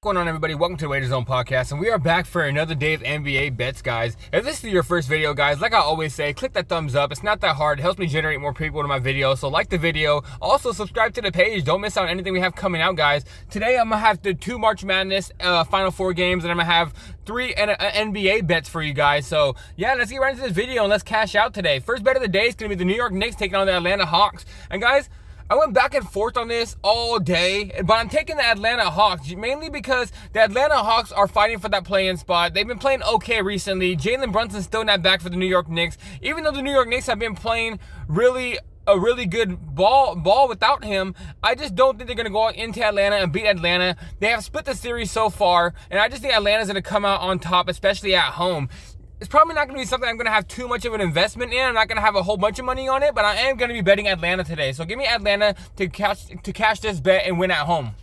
What's going on, everybody? Welcome to the Wager Zone podcast, and we are back for another day of NBA bets, guys. If this is your first video, guys, like I always say, click that thumbs up. It's not that hard. It helps me generate more people to my video, so like the video. Also, subscribe to the page. Don't miss out on anything we have coming out, guys. Today, I'm going to have the 2 March Madness Final Four games, and I'm going to have 3 NBA bets for you guys. So, yeah, let's get right into this video, and let's cash out today. First bet of the day is going to be the New York Knicks taking on the Atlanta Hawks. And, guys, I went back and forth on this all day, but I'm taking the Atlanta Hawks, mainly because the Atlanta Hawks are fighting for that play-in spot. They've been playing okay recently. Jalen Brunson's still not back for the New York Knicks, even though the New York Knicks have been playing a really good ball without him. I just don't think they're going to go into Atlanta and beat Atlanta. They have split the series so far, and I just think Atlanta's going to come out on top, especially at home. It's probably not going to be something I'm going to have too much of an investment in. I'm not going to have a whole bunch of money on it, but I am going to be betting Atlanta today. So give me Atlanta to cash this bet and win at home.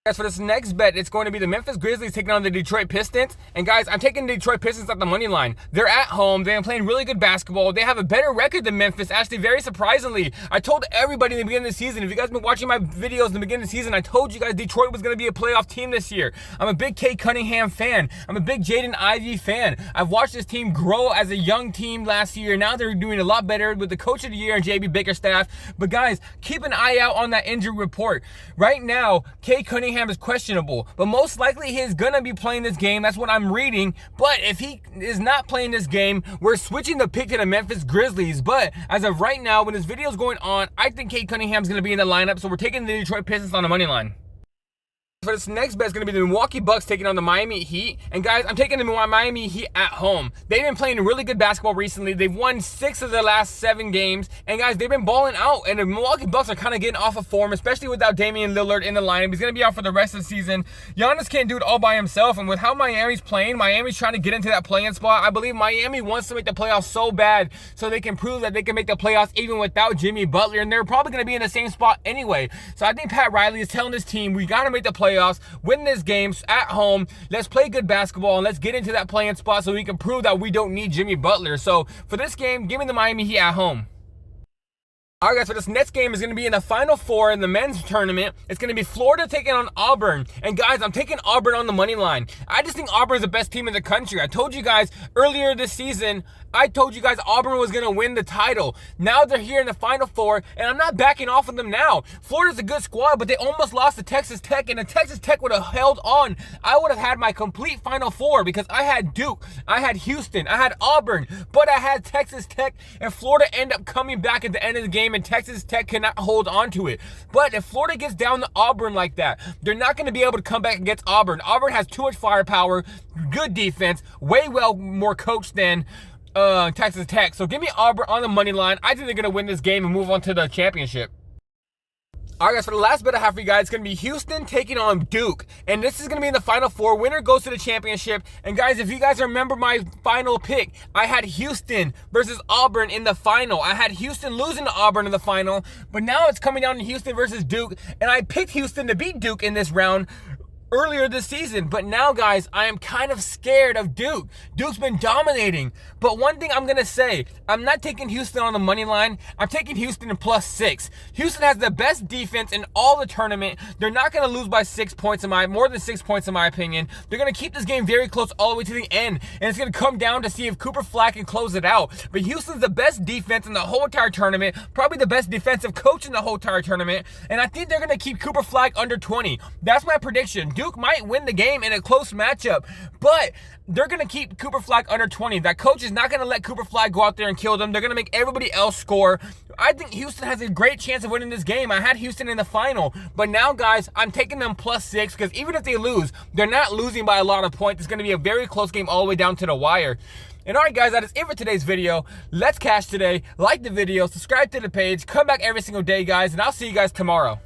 Guys, for this next bet, it's going to be the Memphis Grizzlies taking on the Detroit Pistons. And guys, I'm taking the Detroit Pistons at the money line. They're at home. They're playing really good basketball. They have a better record than Memphis, actually, very surprisingly. I told everybody in the beginning of the season, if you guys have been watching my videos in the beginning of the season, I told you guys Detroit was going to be a playoff team this year. I'm a big Cade Cunningham fan. I'm a big Jaden Ivey fan. I've watched this team grow as a young team last year. Now they're doing a lot better with the coach of the year and JB Bickerstaff. But guys, keep an eye out on that injury report. Right now, Cade Cunningham is questionable, but most likely he's gonna be playing this game. That's what I'm reading. But if he is not playing this game, we're switching the pick to the Memphis Grizzlies. But as of right now, when this video is going on, I think Cade Cunningham's gonna be in the lineup, so we're taking the Detroit Pistons on the money line. For this next bet is going to be the Milwaukee Bucks taking on the Miami Heat. And guys, I'm taking the Miami Heat at home. They've been playing really good basketball recently. They've won 6 of their last 7 games. And guys, they've been balling out. And the Milwaukee Bucks are kind of getting off of form, especially without Damian Lillard in the lineup. He's going to be out for the rest of the season. Giannis can't do it all by himself. And with how Miami's playing, Miami's trying to get into that play-in spot. I believe Miami wants to make the playoffs so bad so they can prove that they can make the playoffs even without Jimmy Butler. And they're probably going to be in the same spot anyway. So I think Pat Riley is telling his team, we got to make the playoffs, win this game at home. Let's play good basketball and let's get into that playing spot so we can prove that we don't need Jimmy Butler. So for this game, give me the Miami Heat at home. Alright guys, so this next game is going to be in the Final Four in the men's tournament. It's going to be Florida taking on Auburn. And guys, I'm taking Auburn on the money line. I just think Auburn is the best team in the country. I told you guys earlier this season, Auburn was going to win the title. Now they're here in the Final Four, and I'm not backing off of them now. Florida's a good squad, but they almost lost to Texas Tech, and if Texas Tech would have held on, I would have had my complete Final Four because I had Duke, I had Houston, I had Auburn, but I had Texas Tech, and Florida ended up coming back at the end of the game, and Texas Tech cannot hold on to it. But if Florida gets down to Auburn like that, they're not going to be able to come back against Auburn. Auburn has too much firepower, good defense, way more coached than Texas Tech. So give me Auburn on the money line. I think they're going to win this game and move on to the championship. Alright guys, for the last bet I have for you guys, it's going to be Houston taking on Duke. And this is going to be in the Final Four. Winner goes to the championship. And guys, if you guys remember my final pick, I had Houston versus Auburn in the final. I had Houston losing to Auburn in the final. But now it's coming down to Houston versus Duke. And I picked Houston to beat Duke in this round earlier this season. But now, guys, I am kind of scared of Duke. Duke's been dominating. But one thing I'm going to say, I'm not taking Houston on the money line. I'm taking Houston in +6. Houston has the best defense in all the tournament. They're not going to lose by more than 6 points in my opinion. They're going to keep this game very close all the way to the end. And it's going to come down to see if Cooper Flag can close it out. But Houston's the best defense in the whole entire tournament. Probably the best defensive coach in the whole entire tournament. And I think they're going to keep Cooper Flag under 20. That's my prediction. Duke might win the game in a close matchup, but they're going to keep Cooper Flag under 20. That coach is not going to let Cooper Flag go out there and kill them. They're going to make everybody else score. I think Houston has a great chance of winning this game. I had Houston in the final, but now, guys, I'm taking them +6 because even if they lose, they're not losing by a lot of points. It's going to be a very close game all the way down to the wire. And alright guys, that is it for today's video. Let's cash today. Like the video, subscribe to the page, come back every single day, guys, and I'll see you guys tomorrow.